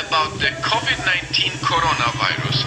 about the COVID-19 coronavirus.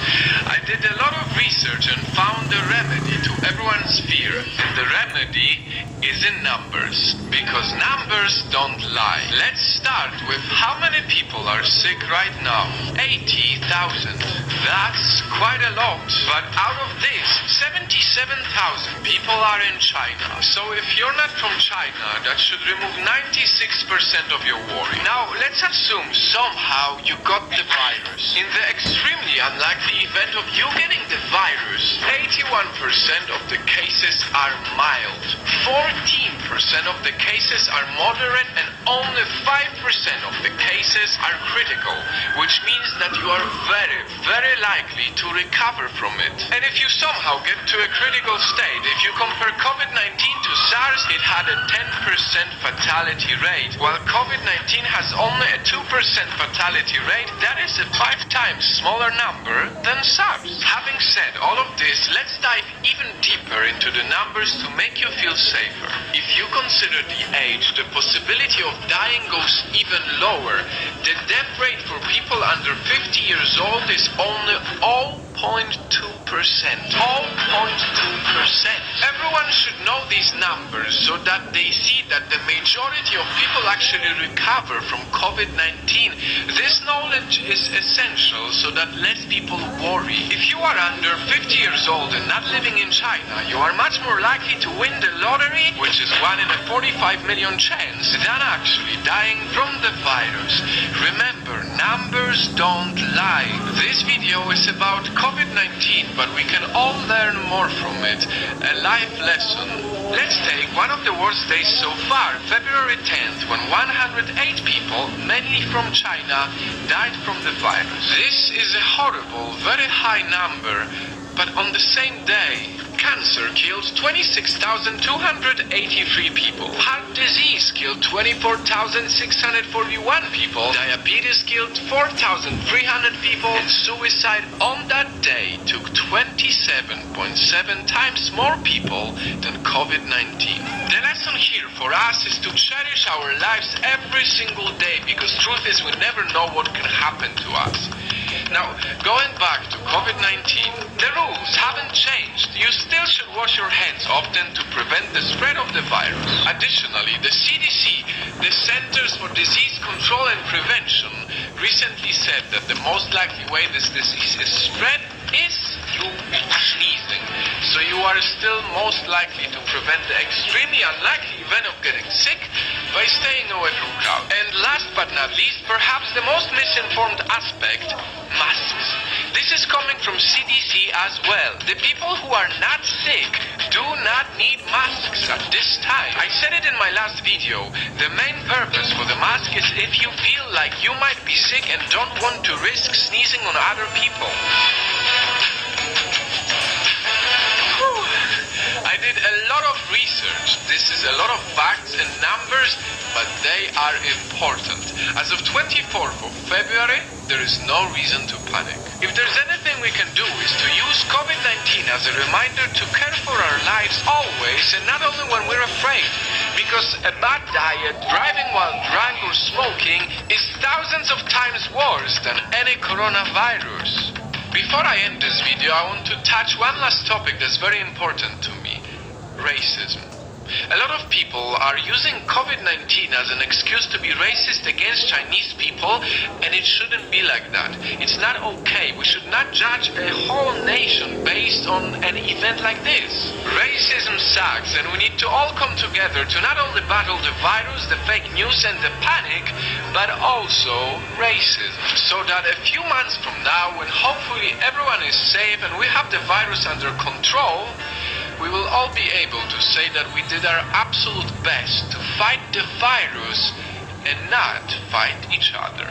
I did a lot of research and found a remedy to everyone's fear. And the remedy is in numbers, because numbers don't lie. Let's start with how many people are sick right now. 80,000. That's quite a lot. But out of this, 77,000 people are in China. So if you're not from China, that should remove 96% of your worry. Now, let's assume somehow you got the virus. In the extremely unlikely event of you getting the virus, 81% of the cases are mild, 14% of the cases are moderate, and only 5% of the cases are critical, which means that you are very, very likely to recover from it. And if you somehow get to a critical state, if you compare COVID-19 to SARS, it had a 10% fatality rate, while COVID-19 has only a 2% fatality rate. That is a 5 times smaller number than SARS. Having said all of this, let's dive even deeper into the numbers to make you feel safer. If you consider the age, the possibility of dying goes even lower. The death rate for people under 50 years old is only 0.2%. 0.2%. Everyone should know these numbers so that they see that the majority of people actually recover from COVID-19. This knowledge is essential so that less people worry. If you are under 50 years old and not living in China, you are much more likely to win the lottery, which is 1 in a 45 million chance, than actually dying from the virus. Remember, numbers don't lie. This video is about COVID-19, but we can all learn more from it. A life lesson. Let's take one of the worst days so far, February 10th, when 108 people, mainly from China, died from the virus. This is a horrible, very high number, but on the same day, cancer killed 26,283 people. Heart disease killed 24,641 people. Diabetes killed 4,300 people. And suicide on that day took 27.7 times more people than COVID-19. The lesson here for us is to cherish our lives every single day, because truth is we never know what can happen to us. Now, going back to COVID-19, the rules haven't changed. You still should wash your hands often to prevent the spread of the virus. Additionally, the CDC, the Centers for Disease Control and Prevention, recently said that the most likely way this disease is spread is through sneezing. So you are still most likely to prevent the extremely unlikely event of getting sick by staying away from crowds. And last but not least, perhaps the most misinformed aspect, masks. This is coming from CDC as well. The people who are not sick do not need masks at this time. I said it in my last video. The main purpose for the mask is if you feel like you might be sick and don't want to risk sneezing on other people. I did a lot of research. This is a lot of facts and numbers, but they are important. As of 24th of February, there is no reason to panic. If there's anything we can do is to use COVID-19 as a reminder to care for our lives always, and not only when we're afraid. Because a bad diet, driving while drunk, or smoking is thousands of times worse than any coronavirus. Before I end this video, I want to touch one last topic that's very important to me. Racism. A lot of people are using COVID-19 as an excuse to be racist against Chinese people, and it shouldn't be like that. It's not okay. We should not judge a whole nation based on an event like this. Racism sucks, and we need to all come together to not only battle the virus, the fake news, and the panic, but also racism. So that a few months from now, when hopefully everyone is safe and we have the virus under control, we will all be able to say that we did our absolute best to fight the virus and not fight each other.